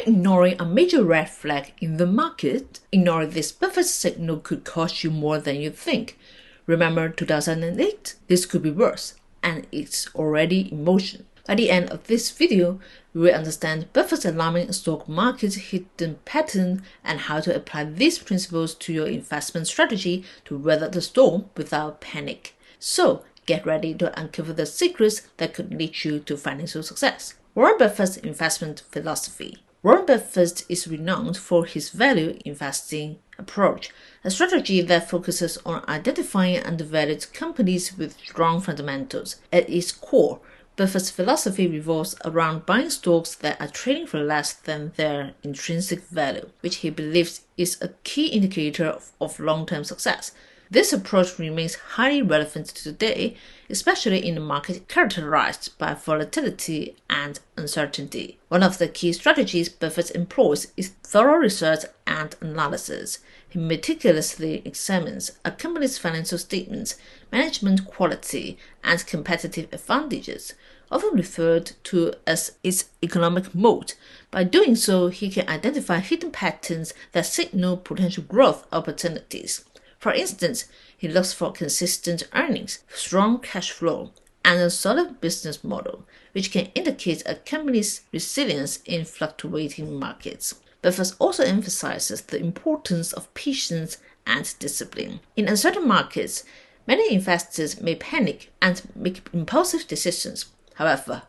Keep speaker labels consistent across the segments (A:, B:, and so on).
A: ignoring a major red flag in the market, ignoring this Buffett signal could cost you more than you think. Remember 2008? This could be worse, and it's already in motion. By the end of this video, we will understand Buffett's alarming stock market hidden pattern and how to apply these principles to your investment strategy to weather the storm without panic. So, get ready to uncover the secrets that could lead you to financial success. Warren Buffett's investment philosophy. Warren Buffett is renowned for his value investing approach, a strategy that focuses on identifying undervalued companies with strong fundamentals. At its core, Buffett's philosophy revolves around buying stocks that are trading for less than their intrinsic value, which he believes is a key indicator of long-term success. This approach remains highly relevant today, especially in a market characterized by volatility and uncertainty. One of the key strategies Buffett employs is thorough research and analysis. He meticulously examines a company's financial statements, management quality, and competitive advantages, often referred to as its economic moat. By doing so, he can identify hidden patterns that signal potential growth opportunities. For instance, he looks for consistent earnings, strong cash flow, and a solid business model, which can indicate a company's resilience in fluctuating markets. Buffett also emphasizes the importance of patience and discipline. In uncertain markets, many investors may panic and make impulsive decisions. However,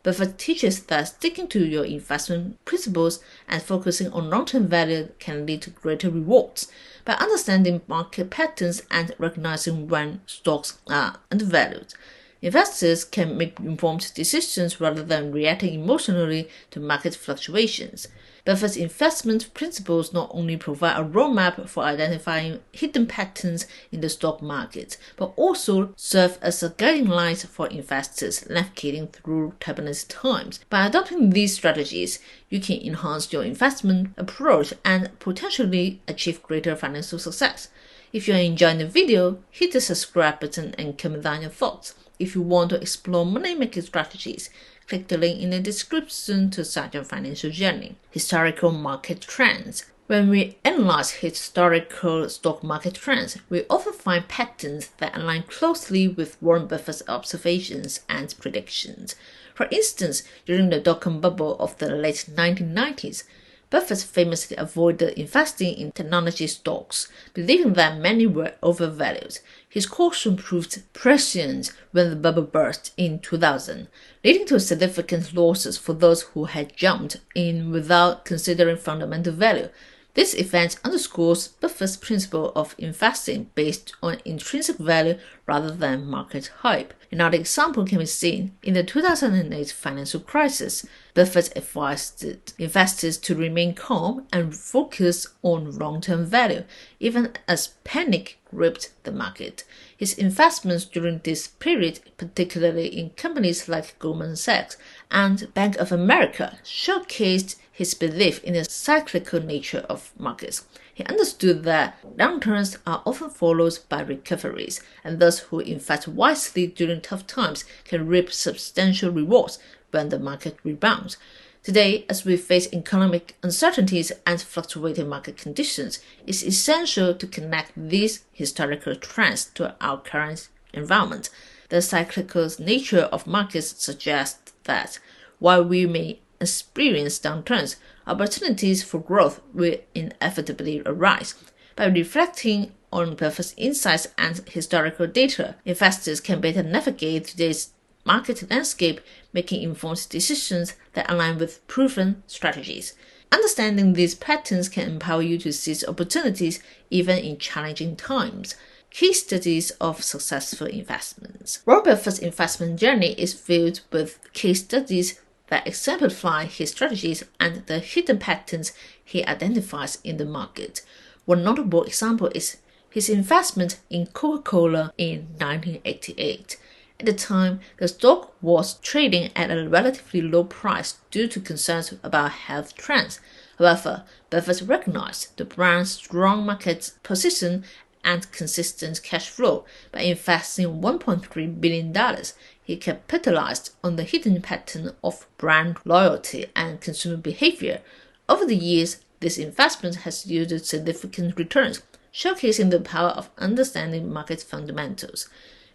A: Buffett teaches that sticking to your investment principles and focusing on long-term value can lead to greater rewards. By understanding market patterns and recognizing when stocks are undervalued, investors can make informed decisions rather than reacting emotionally to market fluctuations. Buffett's investment principles not only provide a roadmap for identifying hidden patterns in the stock market, but also serve as a guiding light for investors navigating through turbulent times. By adopting these strategies, you can enhance your investment approach and potentially achieve greater financial success. If you are enjoying the video, hit the subscribe button and comment down your thoughts. If you want to explore money-making strategies, click the link in the description to start your financial journey. Historical market trends. When we analyze historical stock market trends, we often find patterns that align closely with Warren Buffett's observations and predictions. For instance, during the dot-com bubble of the late 1990s, Buffett famously avoided investing in technology stocks, believing that many were overvalued. His caution proved prescient when the bubble burst in 2000, leading to significant losses for those who had jumped in without considering fundamental value. This event underscores Buffett's principle of investing based on intrinsic value rather than market hype. Another example can be seen in the 2008 financial crisis. Buffett advised investors to remain calm and focus on long-term value, even as panic gripped the market. His investments during this period, particularly in companies like Goldman Sachs and Bank of America, showcased his belief in the cyclical nature of markets. He understood that downturns are often followed by recoveries, and those who invest wisely during tough times can reap substantial rewards when the market rebounds. Today, as we face economic uncertainties and fluctuating market conditions, it's essential to connect these historical trends to our current environment. The cyclical nature of markets suggests that while we may experience downturns, opportunities for growth will inevitably arise. By reflecting on Buffett's insights and historical data, investors can better navigate today's market landscape, making informed decisions that align with proven strategies. Understanding these patterns can empower you to seize opportunities even in challenging times. Case studies of successful investments. Warren Buffett's investment journey is filled with case studies that exemplify his strategies and the hidden patterns he identifies in the market. One notable example is his investment in Coca-Cola in 1988. At the time, the stock was trading at a relatively low price due to concerns about health trends. However, Buffett recognized the brand's strong market position and consistent cash flow. By investing $1.3 billion, he capitalized on the hidden pattern of brand loyalty and consumer behavior, Over the years, this investment has yielded significant returns, showcasing the power of understanding market fundamentals.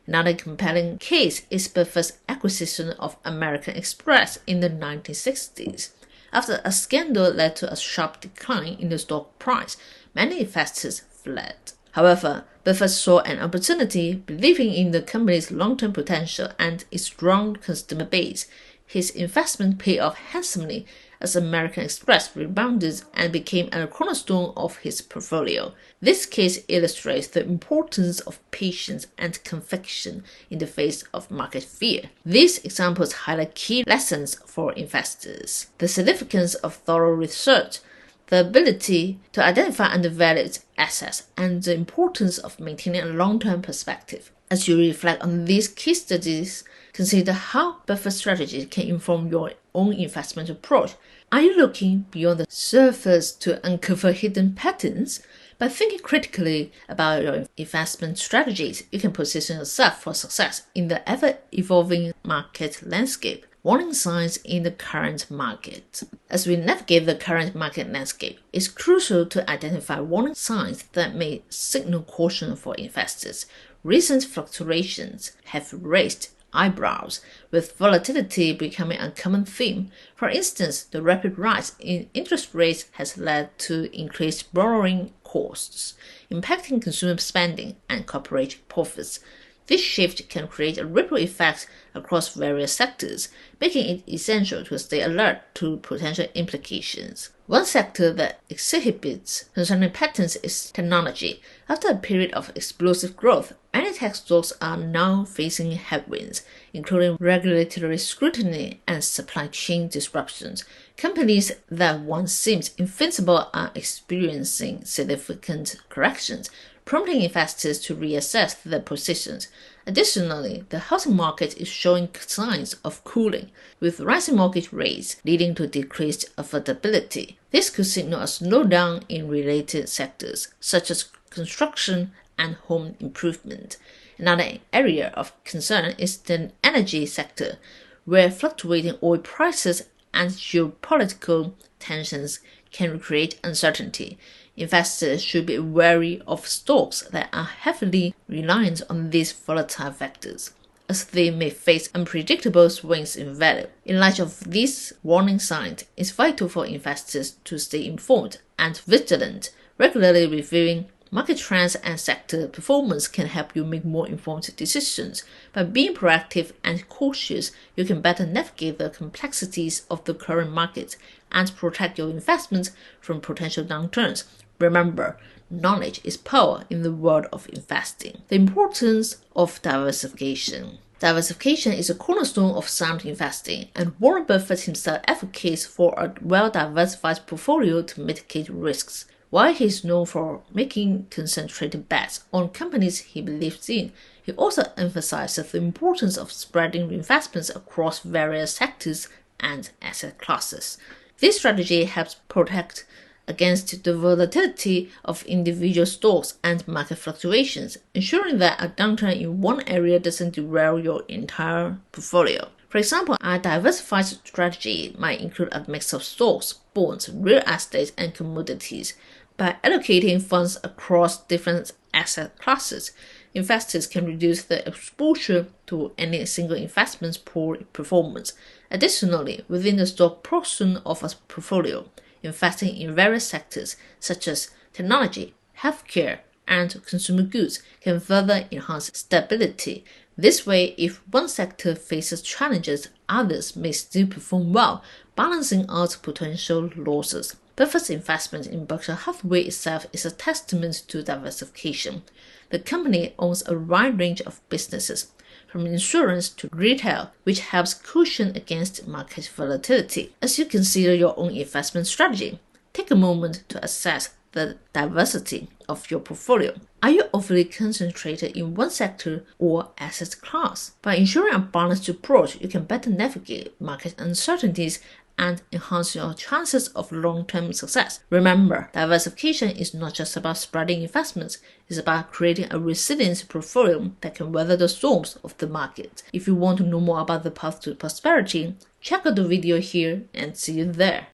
A: Another compelling case is Buffett's acquisition of American Express in the 1960s. After a scandal led to a sharp decline in the stock price, many investors fled. However, Buffett saw an opportunity, believing in the company's long-term potential and its strong customer base. His investment paid off handsomely as American Express rebounded and became a cornerstone of his portfolio. This case illustrates the importance of patience and conviction in the face of market fear. These examples highlight key lessons for investors: the significance of thorough research, the ability to identify undervalued assets, and the importance of maintaining a long-term perspective. As you reflect on these case studies, consider how Buffett's strategy can inform your own investment approach. Are you looking beyond the surface to uncover hidden patterns? By thinking critically about your investment strategies, you can position yourself for success in the ever-evolving market landscape. Warning signs in the current market. As we navigate the current market landscape, it's crucial to identify warning signs that may signal caution for investors. Recent fluctuations have raised eyebrows, with volatility becoming a common theme. For instance, the rapid rise in interest rates has led to increased borrowing costs, impacting consumer spending and corporate profits. This shift can create a ripple effect across various sectors, making it essential to stay alert to potential implications. One sector that exhibits concerning patterns is technology. After a period of explosive growth, many tech stocks are now facing headwinds, including regulatory scrutiny and supply chain disruptions. Companies that once seemed invincible are experiencing significant corrections, prompting investors to reassess their positions. Additionally, the housing market is showing signs of cooling, with rising mortgage rates leading to decreased affordability. This could signal a slowdown in related sectors, such as construction and home improvement. Another area of concern is the energy sector, where fluctuating oil prices and geopolitical tensions can create uncertainty. Investors should be wary of stocks that are heavily reliant on these volatile factors, as they may face unpredictable swings in value. In light of these warning signs, it's vital for investors to stay informed and vigilant. Regularly reviewing market trends and sector performance can help you make more informed decisions. By being proactive and cautious, you can better navigate the complexities of the current market and protect your investments from potential downturns. Remember, knowledge is power in the world of investing. The importance of diversification. Diversification is a cornerstone of sound investing, and Warren Buffett himself advocates for a well-diversified portfolio to mitigate risks. While he is known for making concentrated bets on companies he believes in, he also emphasizes the importance of spreading investments across various sectors and asset classes. This strategy helps protect against the volatility of individual stocks and market fluctuations, ensuring that a downturn in one area doesn't derail your entire portfolio. For example, a diversified strategy might include a mix of stocks, bonds, real estate, and commodities. By allocating funds across different asset classes, investors can reduce their exposure to any single investment's poor performance. Additionally, within the stock portion of a portfolio, investing in various sectors such as technology, healthcare, and consumer goods can further enhance stability. This way, if one sector faces challenges, others may still perform well, balancing out potential losses. Buffett's investment in Berkshire Hathaway itself is a testament to diversification. The company owns a wide range of businesses, from insurance to retail, which helps cushion against market volatility. As you consider your own investment strategy, take a moment to assess the diversity of your portfolio. Are you overly concentrated in one sector or asset class? By ensuring a balanced approach, you can better navigate market uncertainties and enhance your chances of long-term success. Remember, diversification is not just about spreading investments, it's about creating a resilient portfolio that can weather the storms of the market. If you want to know more about the path to prosperity, check out the video here and see you there.